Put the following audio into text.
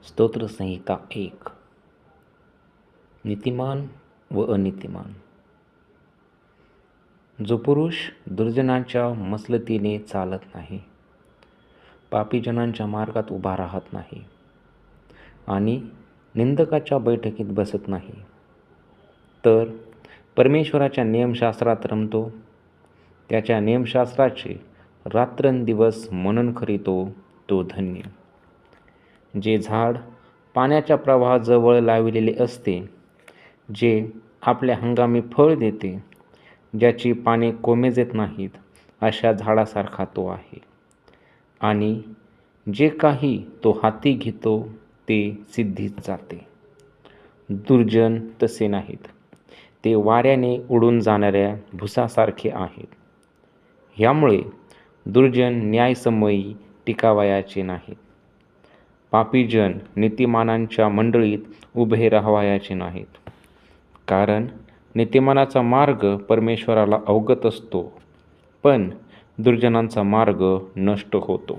स्तोत्रसंहिता 1. नीतिमान व अनीतिमान. जो पुरुष दुर्जनांच्या मसलतीने चालत नाही, पापीजनांच्या मार्गात उभा राहत नाही आणि निंदकाच्या बैठकीत बसत नाही, तर परमेश्वराच्या नियमशास्त्रात रमतो, त्याच्या नियमशास्त्राचे रात्रंदिवस मनन करीतो, तो धन्य. जे झाड पाण्याच्या प्रवाहाजवळ लावलेले असते, जे आपल्या हंगामी फळ देते, ज्याची पाने कोमेजत नाहीत, अशा झाडासारखा तो आहे. आणि जे काही तो हाती घेतो ते सिद्धीत जाते. दुर्जन तसे नाहीत, ते वाऱ्याने उडून जाणाऱ्या भुसासारखे आहेत. ह्यामुळे दुर्जन न्यायसमयी टिकावयाचे नाहीत. पापीजन नीतिमानांच्या मंडळीत उभे राहावयाचे नाहीत, कारण नीतिमानाचा मार्ग परमेश्वराला अवगत असतो, पण दुर्जनांचा मार्ग नष्ट होतो.